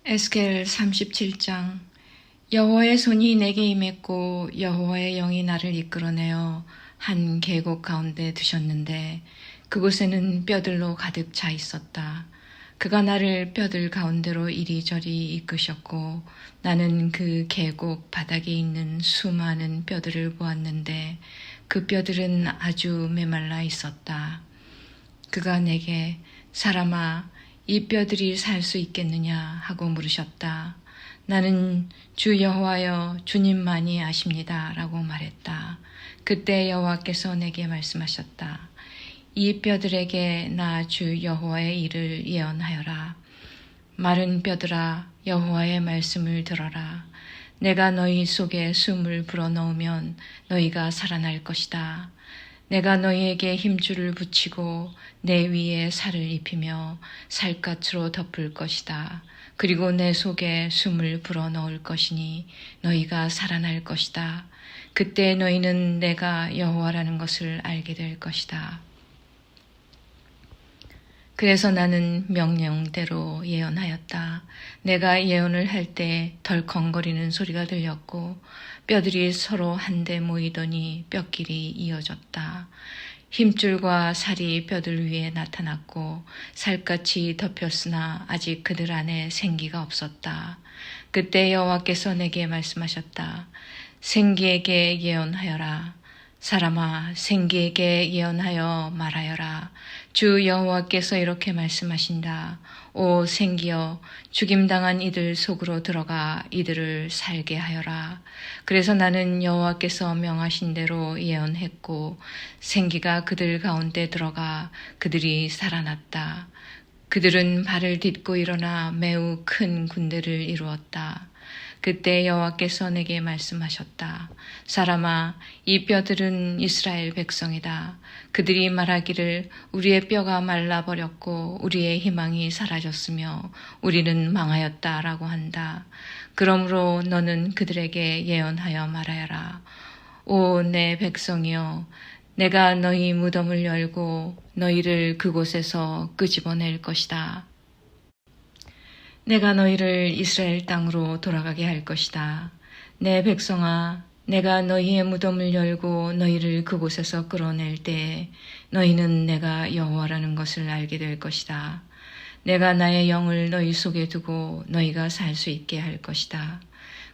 에스겔 37장. 여호와의 손이 내게 임했고 여호와의 영이 나를 이끌어내어 한 계곡 가운데 두셨는데 그곳에는 뼈들로 가득 차 있었다. 그가 나를 뼈들 가운데로 이리저리 이끄셨고 나는 그 계곡 바닥에 있는 수많은 뼈들을 보았는데 그 뼈들은 아주 메말라 있었다. 그가 내게 사람아 이 뼈들이 살 수 있겠느냐 하고 물으셨다. 나는 주 여호와여 주님만이 아십니다 라고 말했다. 그때 여호와께서 내게 말씀하셨다. 이 뼈들에게 나 주 여호와의 일을 예언하여라. 마른 뼈들아 여호와의 말씀을 들어라. 내가 너희 속에 숨을 불어넣으면 너희가 살아날 것이다. 내가 너희에게 힘줄을 붙이고 내 위에 살을 입히며 살갗으로 덮을 것이다. 그리고 내 속에 숨을 불어넣을 것이니 너희가 살아날 것이다. 그때 너희는 내가 여호와라는 것을 알게 될 것이다. 그래서 나는 명령대로 예언하였다. 내가 예언을 할 때 덜컹거리는 소리가 들렸고 뼈들이 서로 한데 모이더니 뼈끼리 이어졌다. 힘줄과 살이 뼈들 위에 나타났고 살갗이 덮였으나 아직 그들 안에 생기가 없었다. 그때 여호와께서 내게 말씀하셨다. 생기에게 예언하여라. 사람아 생기에게 예언하여 말하여라. 주 여호와께서 이렇게 말씀하신다. 오 생기여 죽임당한 이들 속으로 들어가 이들을 살게 하여라. 그래서 나는 여호와께서 명하신 대로 예언했고 생기가 그들 가운데 들어가 그들이 살아났다. 그들은 발을 딛고 일어나 매우 큰 군대를 이루었다. 그때 여호와께서 내게 말씀하셨다. 사람아, 이 뼈들은 이스라엘 백성이다. 그들이 말하기를 우리의 뼈가 말라버렸고 우리의 희망이 사라졌으며 우리는 망하였다라고 한다. 그러므로 너는 그들에게 예언하여 말하여라. 오, 내 백성이여, 내가 너희 무덤을 열고 너희를 그곳에서 끄집어낼 것이다. 내가 너희를 이스라엘 땅으로 돌아가게 할 것이다. 내 백성아, 내가 너희의 무덤을 열고 너희를 그곳에서 끌어낼 때에 너희는 내가 여호와라는 것을 알게 될 것이다. 내가 나의 영을 너희 속에 두고 너희가 살 수 있게 할 것이다.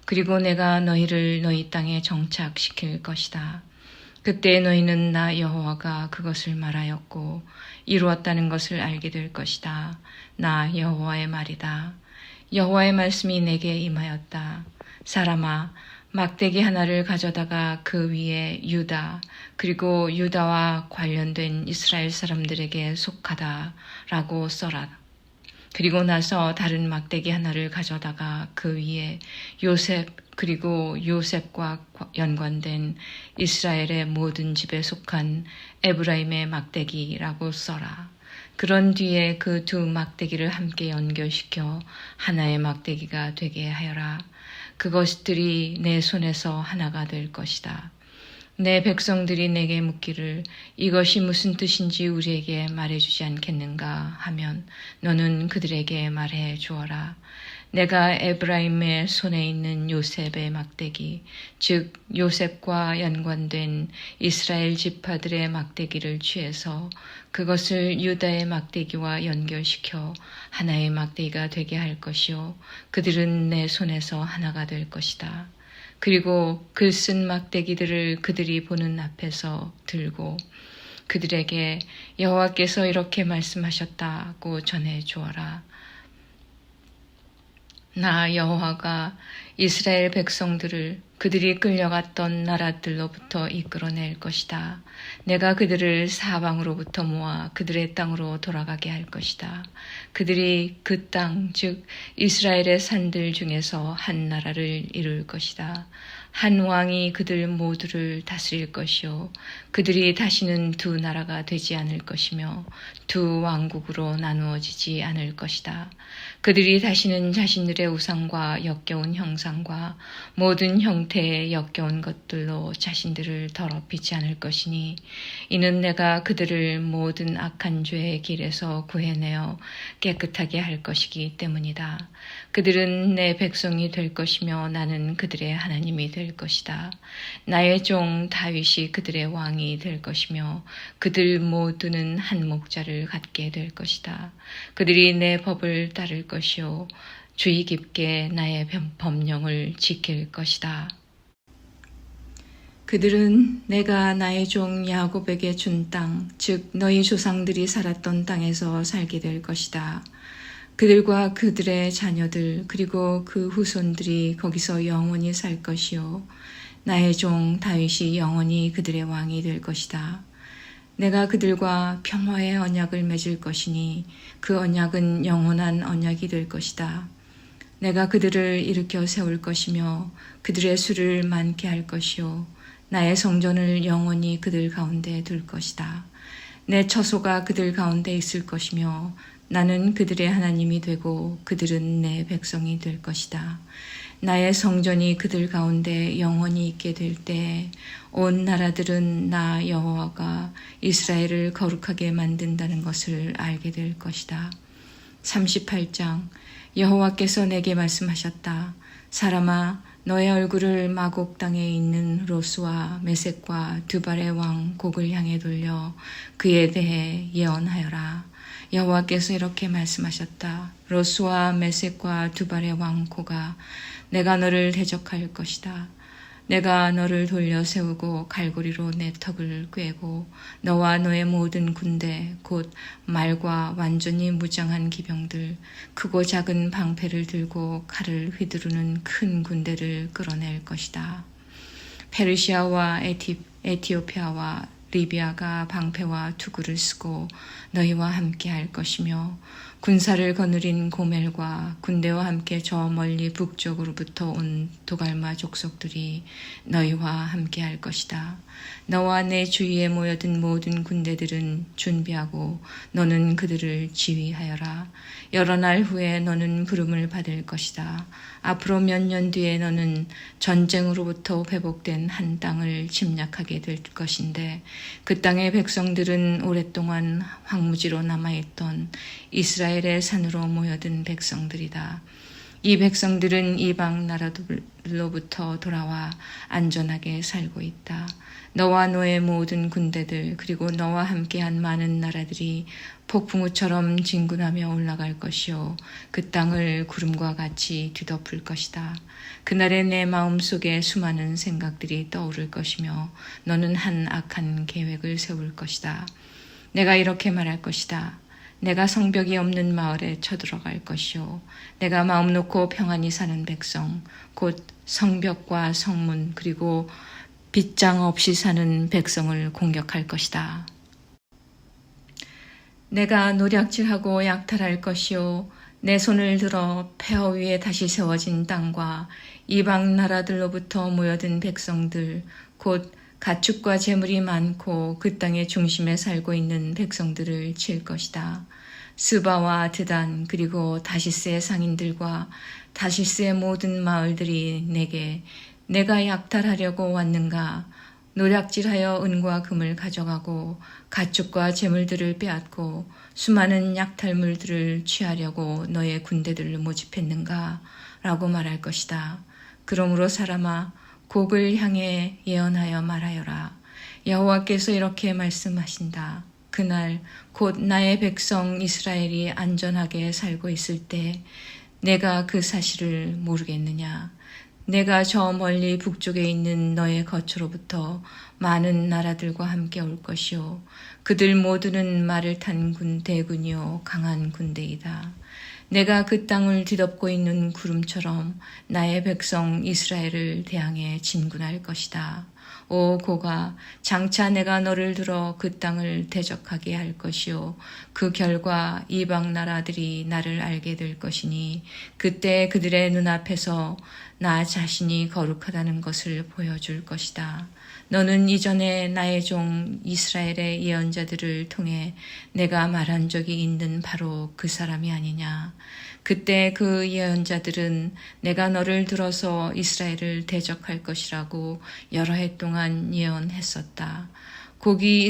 그리고 내가 너희를 너희 땅에 정착시킬 것이다. 그때 너희는 나 여호와가 그것을 말하였고 이루었다는 것을 알게 될 것이다. 나 여호와의 말이다. 여호와의 말씀이 내게 임하였다. 사람아, 막대기 하나를 가져다가 그 위에 유다 그리고 유다와 관련된 이스라엘 사람들에게 속하다라고 써라. 그리고 나서 다른 막대기 하나를 가져다가 그 위에 요셉 그리고 요셉과 연관된 이스라엘의 모든 집에 속한 에브라임의 막대기라고 써라. 그런 뒤에 그 두 막대기를 함께 연결시켜 하나의 막대기가 되게 하여라. 그것들이 내 손에서 하나가 될 것이다. 내 백성들이 내게 묻기를 이것이 무슨 뜻인지 우리에게 말해주지 않겠는가 하면 너는 그들에게 말해 주어라. 내가 에브라임의 손에 있는 요셉의 막대기, 즉 요셉과 연관된 이스라엘 지파들의 막대기를 취해서 그것을 유다의 막대기와 연결시켜 하나의 막대기가 되게 할 것이요 그들은 내 손에서 하나가 될 것이다. 그리고 글 쓴 막대기들을 그들이 보는 앞에서 들고 그들에게 여호와께서 이렇게 말씀하셨다고 전해 주어라. 나 여호와가 이스라엘 백성들을 그들이 끌려갔던 나라들로부터 이끌어낼 것이다. 내가 그들을 사방으로부터 모아 그들의 땅으로 돌아가게 할 것이다. 그들이 그 땅, 즉 이스라엘의 산들 중에서 한 나라를 이룰 것이다. 한 왕이 그들 모두를 다스릴 것이요 그들이 다시는 두 나라가 되지 않을 것이며 두 왕국으로 나누어지지 않을 것이다. 그들이 다시는 자신들의 우상과 역겨운 형상과 모든 형태의 역겨운 것들로 자신들을 더럽히지 않을 것이니 이는 내가 그들을 모든 악한 죄의 길에서 구해내어 깨끗하게 할 것이기 때문이다. 그들은 내 백성이 될 것이며 나는 그들의 하나님이 될 것이다. 나의 종 다윗이 그들의 왕이 될 것이며 그들 모두는 한 목자를 갖게 될 것이다. 그들이 내 법을 따를 것이요 주의 깊게 나의 법령을 지킬 것이다. 그들은 내가 나의 종 야곱에게 준 땅, 즉 너희 조상들이 살았던 땅에서 살게 될 것이다. 그들과 그들의 자녀들 그리고 그 후손들이 거기서 영원히 살 것이요 나의 종 다윗이 영원히 그들의 왕이 될 것이다. 내가 그들과 평화의 언약을 맺을 것이니 그 언약은 영원한 언약이 될 것이다. 내가 그들을 일으켜 세울 것이며 그들의 수를 많게 할 것이요 나의 성전을 영원히 그들 가운데 둘 것이다. 내 처소가 그들 가운데 있을 것이며 나는 그들의 하나님이 되고 그들은 내 백성이 될 것이다. 나의 성전이 그들 가운데 영원히 있게 될 때 온 나라들은 나 여호와가 이스라엘을 거룩하게 만든다는 것을 알게 될 것이다. 38장 여호와께서 내게 말씀하셨다. 사람아 너의 얼굴을 마곡 땅에 있는 로스와 메섹과 두발의 왕 곡을 향해 돌려 그에 대해 예언하여라. 여호와께서 이렇게 말씀하셨다. 로스와 메섹과 두발의 왕 고가 내가 너를 대적할 것이다. 내가 너를 돌려 세우고 갈고리로 내 턱을 꿰고 너와 너의 모든 군대 곧 말과 완전히 무장한 기병들 크고 작은 방패를 들고 칼을 휘두르는 큰 군대를 끌어낼 것이다. 페르시아와 에티오피아와 리비아가 방패와 투구를 쓰고 너희와 함께 할 것이며 군사를 거느린 고멜과 군대와 함께 저 멀리 북쪽으로부터 온 도갈마 족속들이 너희와 함께 할 것이다. 너와 내 주위에 모여든 모든 군대들은 준비하고 너는 그들을 지휘하여라. 여러 날 후에 너는 부름을 받을 것이다. 앞으로 몇 년 뒤에 너는 전쟁으로부터 회복된 한 땅을 침략하게 될 것인데 그 땅의 백성들은 오랫동안 황무지로 남아있던 이스라엘의 산으로 모여든 백성들이다. 이 백성들은 이방 나라들로부터 돌아와 안전하게 살고 있다. 너와 너의 모든 군대들 그리고 너와 함께한 많은 나라들이 폭풍우처럼 진군하며 올라갈 것이요 그 땅을 구름과 같이 뒤덮을 것이다. 그날에 내 마음속에 수많은 생각들이 떠오를 것이며 너는 한 악한 계획을 세울 것이다. 내가 이렇게 말할 것이다. 내가 성벽이 없는 마을에 쳐들어갈 것이요 내가 마음 놓고 평안히 사는 백성 곧 성벽과 성문 그리고 빗장 없이 사는 백성을 공격할 것이다. 내가 노략질하고 약탈할 것이요 내 손을 들어 폐허 위에 다시 세워진 땅과 이방 나라들로부터 모여든 백성들 곧 가축과 재물이 많고 그 땅의 중심에 살고 있는 백성들을 칠 것이다. 스바와 드단 그리고 다시스의 상인들과 다시스의 모든 마을들이 내가 약탈하려고 왔는가? 노략질하여 은과 금을 가져가고 가축과 재물들을 빼앗고 수많은 약탈물들을 취하려고 너의 군대들을 모집했는가? 라고 말할 것이다. 그러므로 사람아 곡을 향해 예언하여 말하여라. 여호와께서 이렇게 말씀하신다. 그날 곧 나의 백성 이스라엘이 안전하게 살고 있을 때 내가 그 사실을 모르겠느냐. 내가 저 멀리 북쪽에 있는 너의 거처로부터 많은 나라들과 함께 올 것이요 그들 모두는 말을 탄 대군이요 강한 군대이다. 내가 그 땅을 뒤덮고 있는 구름처럼 나의 백성 이스라엘을 대항해 진군할 것이다. 오 고가, 장차 내가 너를 들어 그 땅을 대적하게 할 것이요 그 결과 이방 나라들이 나를 알게 될 것이니 그때 그들의 눈앞에서 나 자신이 거룩하다는 것을 보여줄 것이다. 너는 이전에 나의 종 이스라엘의 예언자들을 통해 내가 말한 적이 있는 바로 그 사람이 아니냐. 그때 그 예언자들은 내가 너를 들어서 이스라엘을 대적할 것이라고 여러 해 동안 예언했었다. 곡이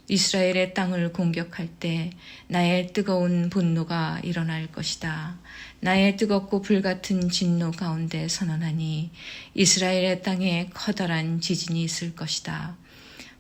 이스라엘의 땅을 공격할 때 나의 뜨거운 분노가 일어날 것이다. 나의 뜨겁고 불같은 진노 가운데 선언하니 이스라엘의 땅에 커다란 지진이 있을 것이다.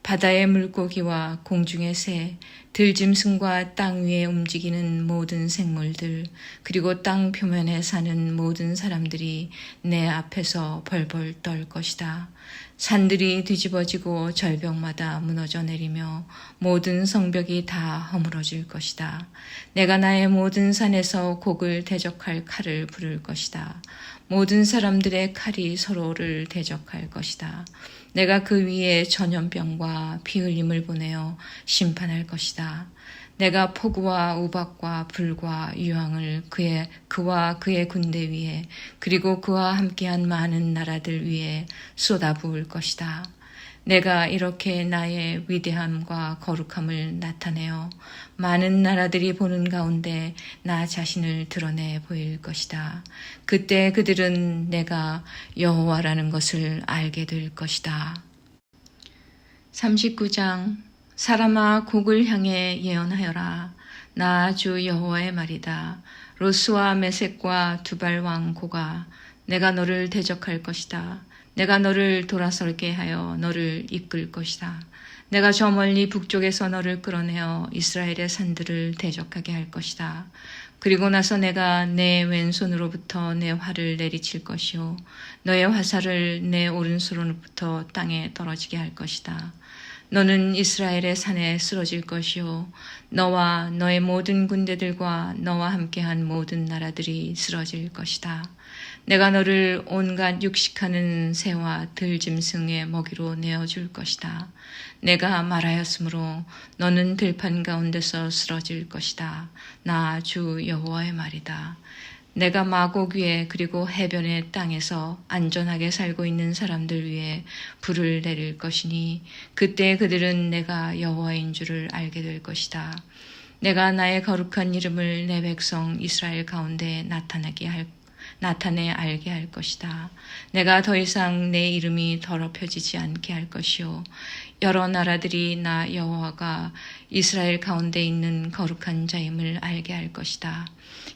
바다의 물고기와 공중의 새, 들짐승과 땅 위에 움직이는 모든 생물들, 그리고 땅 표면에 사는 모든 사람들이 내 앞에서 벌벌 떨 것이다. 산들이 뒤집어지고 절벽마다 무너져 내리며 모든 성벽이 다 허물어질 것이다. 내가 나의 모든 산에서 곡을 대적할 칼을 부를 것이다. 모든 사람들의 칼이 서로를 대적할 것이다. 내가 그 위에 전염병과 피 흘림을 보내어 심판할 것이다. 내가 폭우와 우박과 불과 유황을 그와 그의 군대 위에 그리고 그와 함께한 많은 나라들 위에 쏟아부을 것이다. 내가 이렇게 나의 위대함과 거룩함을 나타내어 많은 나라들이 보는 가운데 나 자신을 드러내 보일 것이다. 그때 그들은 내가 여호와라는 것을 알게 될 것이다. 39장 사람아 곡을 향해 예언하여라. 나 주 여호와의 말이다. 로스와 메섹과 두발 왕 고가 내가 너를 대적할 것이다. 내가 너를 돌아설게 하여 너를 이끌 것이다. 내가 저 멀리 북쪽에서 너를 끌어내어 이스라엘의 산들을 대적하게 할 것이다. 그리고 나서 내가 내 왼손으로부터 내 활을 내리칠 것이요 너의 화살을 내 오른손으로부터 땅에 떨어지게 할 것이다. 너는 이스라엘의 산에 쓰러질 것이요 너와 너의 모든 군대들과 너와 함께한 모든 나라들이 쓰러질 것이다. 내가 너를 온갖 육식하는 새와 들짐승의 먹이로 내어줄 것이다. 내가 말하였으므로 너는 들판 가운데서 쓰러질 것이다. 나 주 여호와의 말이다. 내가 마곡 위에 그리고 해변의 땅에서 안전하게 살고 있는 사람들 위에 불을 내릴 것이니 그때 그들은 내가 여호와인 줄을 알게 될 것이다. 내가 나의 거룩한 이름을 내 백성 이스라엘 가운데 나타내 알게 할 것이다. 내가 더 이상 내 이름이 더럽혀지지 않게 할 것이요 여러 나라들이 나 여호와가 이스라엘 가운데 있는 거룩한 자임을 알게 할 것이다.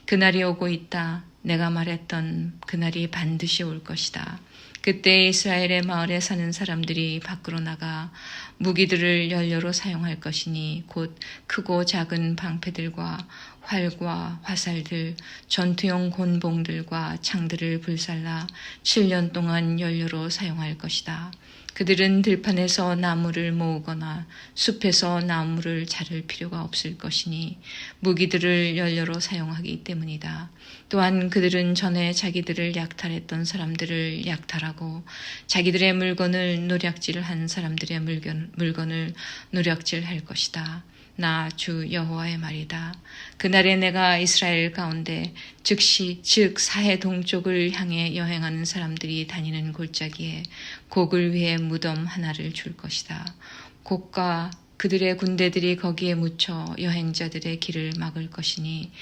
그날이 오고 있다. 내가 말했던 그날이 반드시 올 것이다. 그때 이스라엘의 마을에 사는 사람들이 밖으로 나가 무기들을 연료로 사용할 것이니 곧 크고 작은 방패들과 활과 화살들, 전투용 곤봉들과 창들을 불살라 7년 동안 연료로 사용할 것이다. 그들은 들판에서 나무를 모으거나 숲에서 나무를 자를 필요가 없을 것이니 무기들을 연료로 사용하기 때문이다. 또한 그들은 전에 자기들을 약탈했던 사람들을 약탈하고 자기들의 물건을 노략질한 사람들의 물건을 노략질할 것이다. 나 주 여호와의 말이다. 그날에 내가 이스라엘 가운데 즉 사해 동쪽을 향해 여행하는 사람들이 다니는 골짜기에 곡을 위해 무덤 하나를 줄 것이다. 곡과 그들의 군대들이 거기에 묻혀 여행자들의 길을 막을 것이니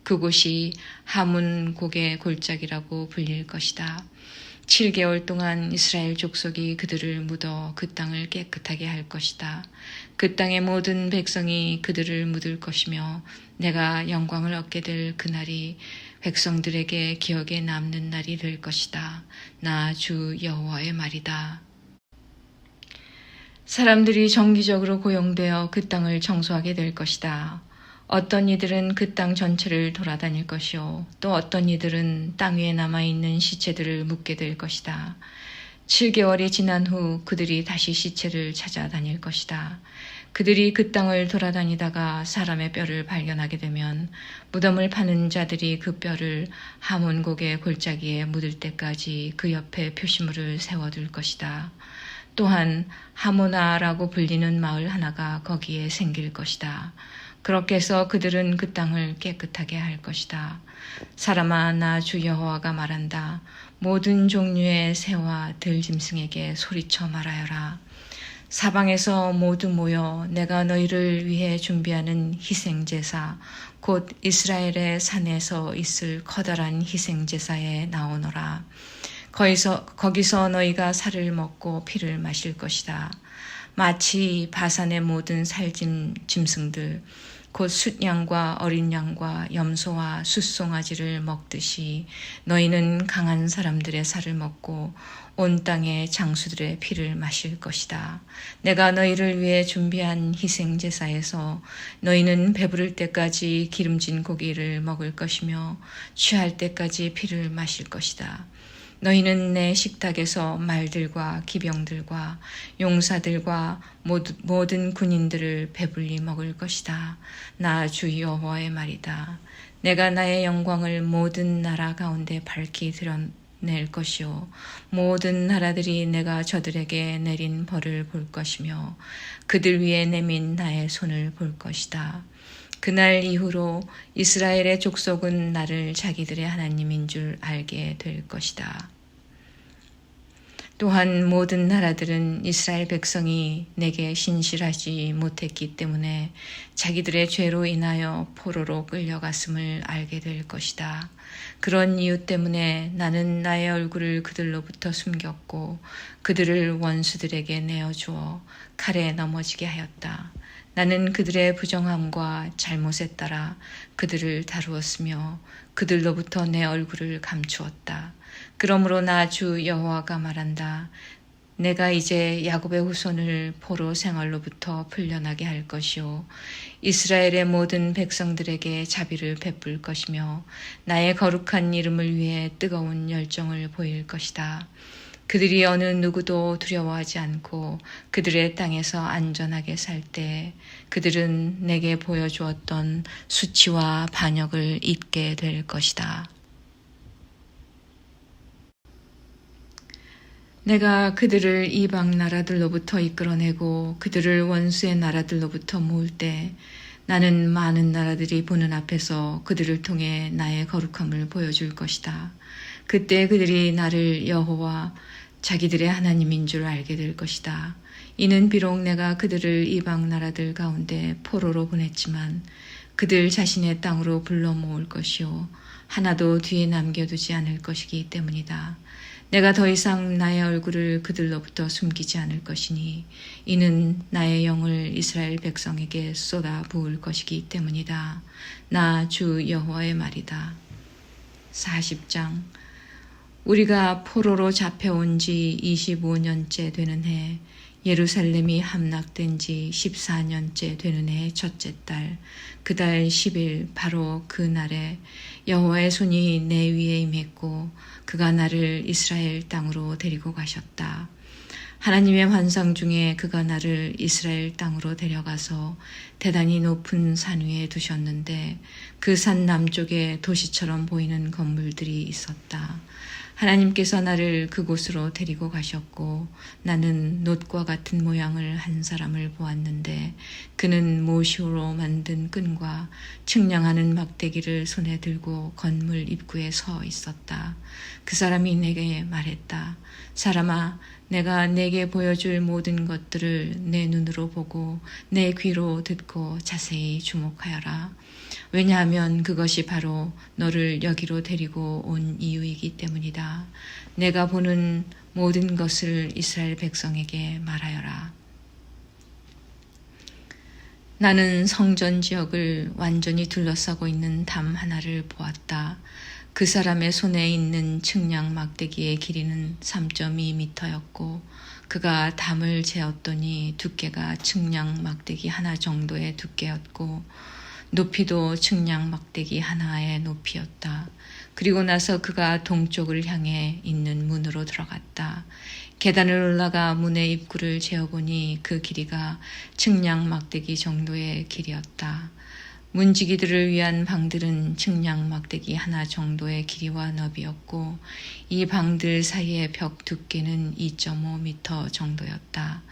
그곳이 하문 곡의 골짜기라고 불릴 것이다. 7개월 동안 이스라엘 족속이 그들을 묻어 그 땅을 깨끗하게 할 것이다. 그 땅의 모든 백성이 그들을 묻을 것이며 내가 영광을 얻게 될 그날이 백성들에게 기억에 남는 날이 될 것이다. 나 주 여호와의 말이다. 사람들이 정기적으로 고용되어 그 땅을 청소하게 될 것이다. 어떤 이들은 그 땅 전체를 돌아다닐 것이요 또 어떤 이들은 땅 위에 남아있는 시체들을 묻게 될 것이다. 7개월이 지난 후 그들이 다시 시체를 찾아다닐 것이다. 그들이 그 땅을 돌아다니다가 사람의 뼈를 발견하게 되면 무덤을 파는 자들이 그 뼈를 하몬곡의 골짜기에 묻을 때까지 그 옆에 표시물을 세워둘 것이다. 또한 하모나라고 불리는 마을 하나가 거기에 생길 것이다. 그렇게 해서 그들은 그 땅을 깨끗하게 할 것이다. 사람아, 나 주 여호와가 말한다. 모든 종류의 새와 들짐승에게 소리쳐 말하여라. 사방에서 모두 모여 내가 너희를 위해 준비하는 희생제사, 곧 이스라엘의 산에서 있을 커다란 희생제사에 나오너라. 거기서 너희가 살을 먹고 피를 마실 것이다. 마치 바산의 모든 살짐 짐승들, 곧 숫양과 어린 양과 염소와 숫송아지를 먹듯이 너희는 강한 사람들의 살을 먹고 온 땅의 장수들의 피를 마실 것이다. 내가 너희를 위해 준비한 희생제사에서 너희는 배부를 때까지 기름진 고기를 먹을 것이며 취할 때까지 피를 마실 것이다. 너희는 내 식탁에서 말들과 기병들과 용사들과 모든 군인들을 배불리 먹을 것이다. 나 주 여호와의 말이다. 내가 나의 영광을 모든 나라 가운데 밝히 드러낼 것이요 모든 나라들이 내가 저들에게 내린 벌을 볼 것이며 그들 위에 내민 나의 손을 볼 것이다. 그날 이후로 이스라엘의 족속은 나를 자기들의 하나님인 줄 알게 될 것이다. 또한 모든 나라들은 이스라엘 백성이 내게 신실하지 못했기 때문에 자기들의 죄로 인하여 포로로 끌려갔음을 알게 될 것이다. 그런 이유 때문에 나는 나의 얼굴을 그들로부터 숨겼고 그들을 원수들에게 내어주어 칼에 넘어지게 하였다. 나는 그들의 부정함과 잘못에 따라 그들을 다루었으며 그들로부터 내 얼굴을 감추었다. 그러므로 나 주 여호와가 말한다. 내가 이제 야곱의 후손을 포로 생활로부터 풀려나게 할 것이요 이스라엘의 모든 백성들에게 자비를 베풀 것이며 나의 거룩한 이름을 위해 뜨거운 열정을 보일 것이다. 그들이 어느 누구도 두려워하지 않고 그들의 땅에서 안전하게 살 때 그들은 내게 보여주었던 수치와 반역을 잊게 될 것이다. 내가 그들을 이방 나라들로부터 이끌어내고 그들을 원수의 나라들로부터 모을 때 나는 많은 나라들이 보는 앞에서 그들을 통해 나의 거룩함을 보여줄 것이다. 그때 그들이 나를 여호와 자기들의 하나님인 줄 알게 될 것이다. 이는 비록 내가 그들을 이방 나라들 가운데 포로로 보냈지만 그들 자신의 땅으로 불러 모을 것이요 하나도 뒤에 남겨두지 않을 것이기 때문이다. 내가 더 이상 나의 얼굴을 그들로부터 숨기지 않을 것이니 이는 나의 영을 이스라엘 백성에게 쏟아 부을 것이기 때문이다. 나 주 여호와의 말이다. 40장 우리가 포로로 잡혀온 지 25년째 되는 해 예루살렘이 함락된 지 14년째 되는 해의 첫째 달 그 달 10일 바로 그 날에 여호와의 손이 내 위에 임했고 그가 나를 이스라엘 땅으로 데리고 가셨다. 하나님의 환상 중에 그가 나를 이스라엘 땅으로 데려가서 대단히 높은 산 위에 두셨는데 그 산 남쪽에 도시처럼 보이는 건물들이 있었다. 하나님께서 나를 그곳으로 데리고 가셨고 나는 놋과 같은 모양을 한 사람을 보았는데 그는 모시오로 만든 끈과 측량하는 막대기를 손에 들고 건물 입구에 서 있었다. 그 사람이 내게 말했다. 사람아, 내가 내게 보여줄 모든 것들을 내 눈으로 보고 내 귀로 듣고 자세히 주목하여라. 왜냐하면 그것이 바로 너를 여기로 데리고 온 이유이기 때문이다. 내가 보는 모든 것을 이스라엘 백성에게 말하여라. 나는 성전 지역을 완전히 둘러싸고 있는 담 하나를 보았다. 그 사람의 손에 있는 측량 막대기의 길이는 3.2m였고 그가 담을 재었더니 두께가 측량 막대기 하나 정도의 두께였고 높이도 측량 막대기 하나의 높이였다. 그리고 나서 그가 동쪽을 향해 있는 문으로 들어갔다. 계단을 올라가 문의 입구를 재어보니 그 길이가 측량 막대기 정도의 길이었다. 문지기들을 위한 방들은 측량 막대기 하나 정도의 길이와 너비였고 이 방들 사이의 벽 두께는 2.5m 정도였다.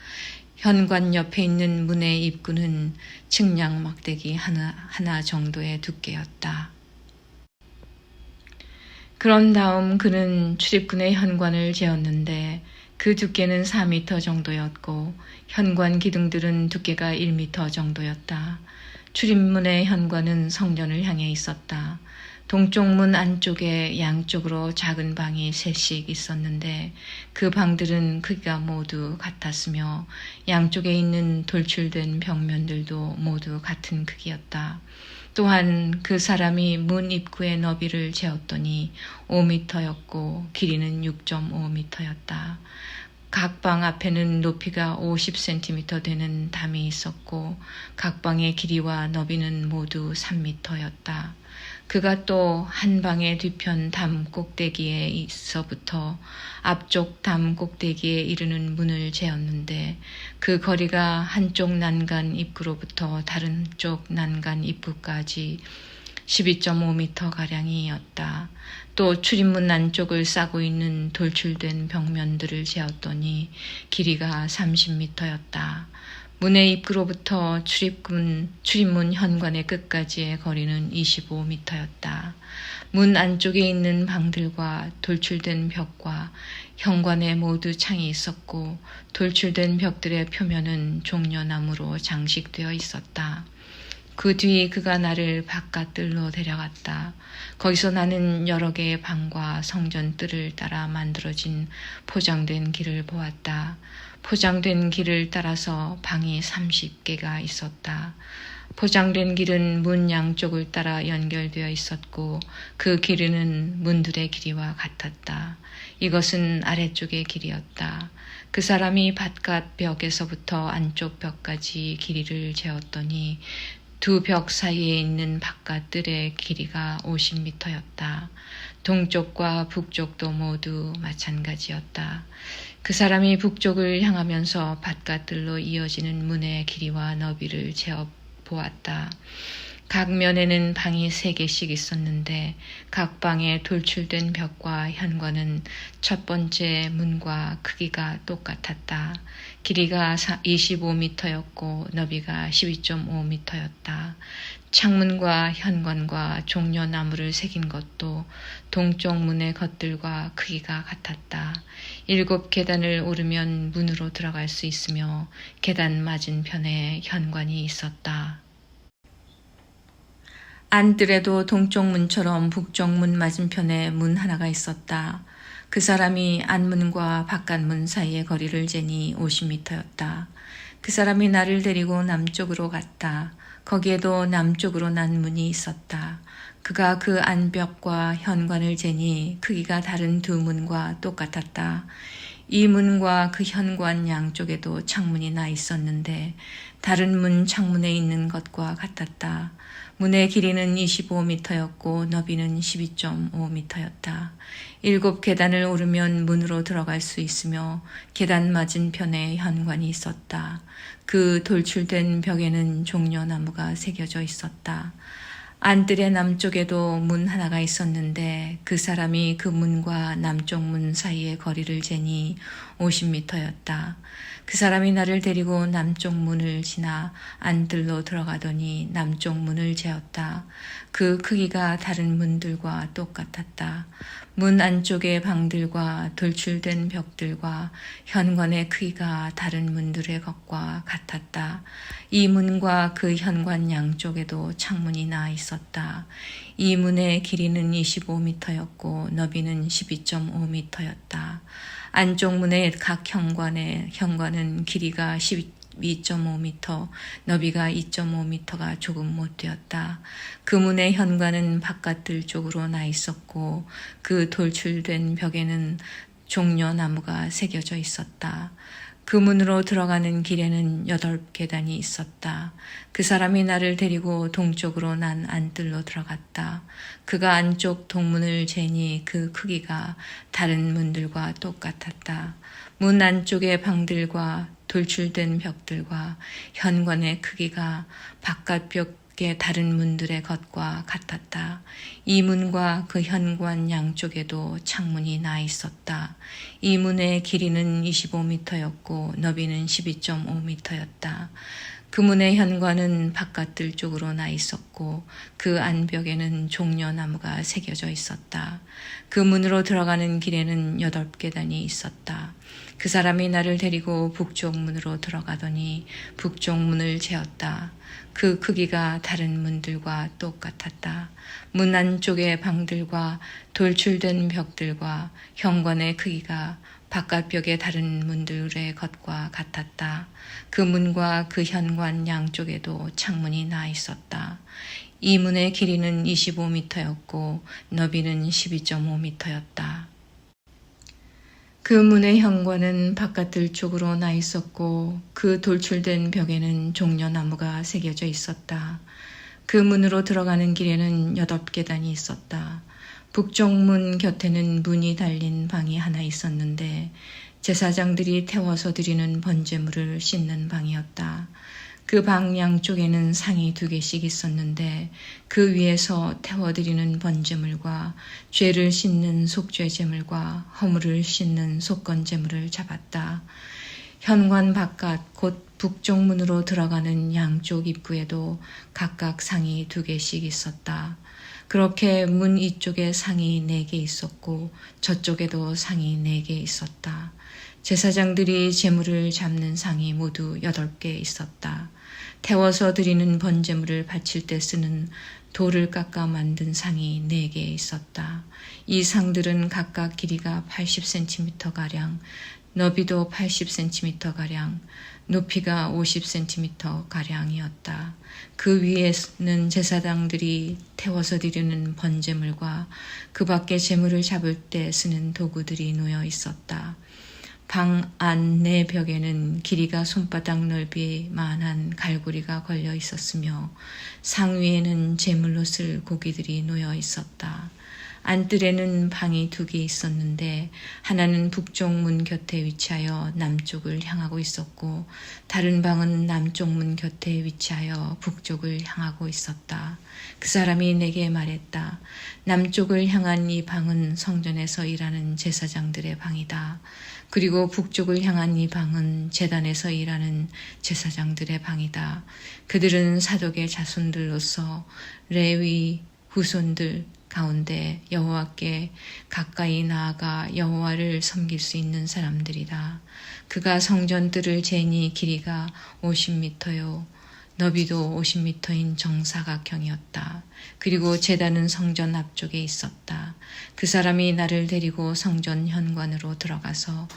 현관 옆에 있는 문의 입구는 측량 막대기 하나 정도의 두께였다. 그런 다음 그는 출입문의 현관을 재었는데 그 두께는 4m 정도였고 현관 기둥들은 두께가 1m 정도였다. 출입문의 현관은 성전을 향해 있었다. 동쪽 문 안쪽에 양쪽으로 작은 방이 셋씩 있었는데 그 방들은 크기가 모두 같았으며 양쪽에 있는 돌출된 벽면들도 모두 같은 크기였다. 또한 그 사람이 문 입구의 너비를 재었더니 5m였고 길이는 6.5m였다. 각 방 앞에는 높이가 50cm 되는 담이 있었고 각 방의 길이와 너비는 모두 3m였다. 그가 또 한 방의 뒤편 담 꼭대기에 있어부터 앞쪽 담 꼭대기에 이르는 문을 재었는데 그 거리가 한쪽 난간 입구로부터 다른 쪽 난간 입구까지 12.5m가량이었다. 또 출입문 안쪽을 싸고 있는 돌출된 벽면들을 재었더니 길이가 30m였다. 문의 입구로부터 출입문 현관의 끝까지의 거리는 25m였다. 문 안쪽에 있는 방들과 돌출된 벽과 현관에 모두 창이 있었고 돌출된 벽들의 표면은 종려나무로 장식되어 있었다. 그 뒤 그가 나를 바깥뜰로 데려갔다. 거기서 나는 여러 개의 방과 성전 뜰을 따라 만들어진 포장된 길을 보았다. 포장된 길을 따라서 방이 30개가 있었다. 포장된 길은 문 양쪽을 따라 연결되어 있었고 그 길이는 문들의 길이와 같았다. 이것은 아래쪽의 길이었다. 그 사람이 바깥 벽에서부터 안쪽 벽까지 길이를 재었더니 두 벽 사이에 있는 바깥 뜰의 길이가 50m였다. 동쪽과 북쪽도 모두 마찬가지였다. 그 사람이 북쪽을 향하면서 바깥 뜰로 이어지는 문의 길이와 너비를 재어 보았다. 각 면에는 방이 3개씩 있었는데 각 방에 돌출된 벽과 현관은 첫 번째 문과 크기가 똑같았다. 길이가 25m였고 너비가 12.5m였다. 창문과 현관과 종려나무를 새긴 것도 동쪽 문의 것들과 크기가 같았다. 7계단을 오르면 문으로 들어갈 수 있으며 계단 맞은편에 현관이 있었다. 안뜰에도 동쪽 문처럼 북쪽 문 맞은편에 문 하나가 있었다. 그 사람이 안문과 바깥문 사이의 거리를 재니 50m였다. 그 사람이 나를 데리고 남쪽으로 갔다. 거기에도 남쪽으로 난 문이 있었다. 그가 그 안벽과 현관을 재니 크기가 다른 두 문과 똑같았다. 이 문과 그 현관 양쪽에도 창문이 나 있었는데 다른 문 창문에 있는 것과 같았다. 문의 길이는 25m였고 너비는 12.5m였다. 7계단을 오르면 문으로 들어갈 수 있으며 계단 맞은편에 현관이 있었다. 그 돌출된 벽에는 종려나무가 새겨져 있었다. 안뜰의 남쪽에도 문 하나가 있었는데 그 사람이 그 문과 남쪽 문 사이의 거리를 재니 50m였다. 그 사람이 나를 데리고 남쪽 문을 지나 안뜰로 들어가더니 남쪽 문을 재었다. 그 크기가 다른 문들과 똑같았다. 문 안쪽의 방들과 돌출된 벽들과 현관의 크기가 다른 문들의 것과 같았다. 이 문과 그 현관 양쪽에도 창문이 나 있었다. 이 문의 길이는 25m였고 너비는 12.5m였다. 안쪽 문의 각 현관은 길이가 12.5m, 너비가 2.5m가 조금 못 되었다. 그 문의 현관은 바깥뜰 쪽으로 나 있었고 그 돌출된 벽에는 종려나무가 새겨져 있었다. 그 문으로 들어가는 길에는 8계단이 있었다. 그 사람이 나를 데리고 동쪽으로 난 안뜰로 들어갔다. 그가 안쪽 동문을 재니 그 크기가 다른 문들과 똑같았다. 문 안쪽의 방들과 돌출된 벽들과 현관의 크기가 바깥 벽에 여덟 개 다른 문들의 것과 같았다. 이 문과 그 현관 양쪽에도 창문이 나 있었다. 이 문의 길이는 25미터였고 너비는 12.5미터였다. 그 문의 현관은 바깥들 쪽으로 나 있었고 그 안벽에는 종려나무가 새겨져 있었다. 그 문으로 들어가는 길에는 8계단이 있었다. 그 사람이 나를 데리고 북쪽 문으로 들어가더니 북쪽 문을 재었다. 그 크기가 다른 문들과 똑같았다. 문 안쪽의 방들과 돌출된 벽들과 현관의 크기가 바깥벽의 다른 문들의 것과 같았다. 그 문과 그 현관 양쪽에도 창문이 나 있었다. 이 문의 길이는 25미터였고 너비는 12.5미터였다. 그 문의 현관은 바깥들 쪽으로 나 있었고 그 돌출된 벽에는 종려나무가 새겨져 있었다. 그 문으로 들어가는 길에는 8계단이 있었다. 북쪽 문 곁에는 문이 달린 방이 하나 있었는데 제사장들이 태워서 드리는 번제물을 씻는 방이었다. 그 방 양쪽에는 상이 2개씩 있었는데 그 위에서 태워드리는 번제물과 죄를 씻는 속죄제물과 허물을 씻는 속건제물을 잡았다. 현관 바깥 곧 북쪽 문으로 들어가는 양쪽 입구에도 각각 상이 2개씩 있었다. 그렇게 문 이쪽에 상이 4개 있었고 저쪽에도 상이 4개 있었다. 제사장들이 제물을 잡는 상이 모두 8개 있었다. 태워서 드리는 번제물을 바칠 때 쓰는 돌을 깎아 만든 상이 4개 있었다. 이 상들은 각각 길이가 80cm가량, 너비도 80cm가량, 높이가 50cm가량이었다. 그 위에는 제사장들이 태워서 드리는 번제물과 그 밖에 제물을 잡을 때 쓰는 도구들이 놓여 있었다. 방 안 내 벽에는 길이가 손바닥 넓이만한 갈고리가 걸려 있었으며 상 위에는 제물로 쓸 고기들이 놓여 있었다. 안뜰에는 방이 2개 있었는데 하나는 북쪽 문 곁에 위치하여 남쪽을 향하고 있었고 다른 방은 남쪽 문 곁에 위치하여 북쪽을 향하고 있었다. 그 사람이 내게 말했다. 남쪽을 향한 이 방은 성전에서 일하는 제사장들의 방이다. 그리고 북쪽을 향한 이 방은 제단에서 일하는 제사장들의 방이다. 그들은 사독의 자손들로서 레위 후손들 가운데 여호와께 가까이 나아가 여호와를 섬길 수 있는 사람들이다. 그가 성전들을 재니 길이가 50미터요 너비도 50미터인 정사각형이었다. 그리고 제단은 성전 앞쪽에 있었다. 그 사람이 나를 데리고 성전 현관으로 들어가서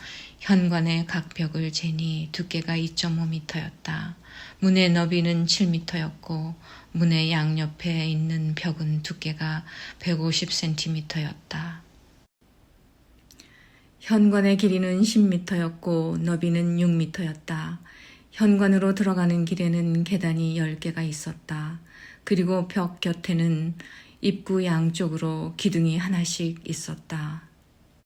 현관의 각 벽을 재니 두께가 2.5미터였다. 문의 너비는 7미터였고 문의 양옆에 있는 벽은 두께가 150cm였다. 현관의 길이는 10미터였고 너비는 6미터였다. 현관으로 들어가는 길에는 계단이 10개가 있었다. 그리고 벽 곁에는 입구 양쪽으로 기둥이 하나씩 있었다.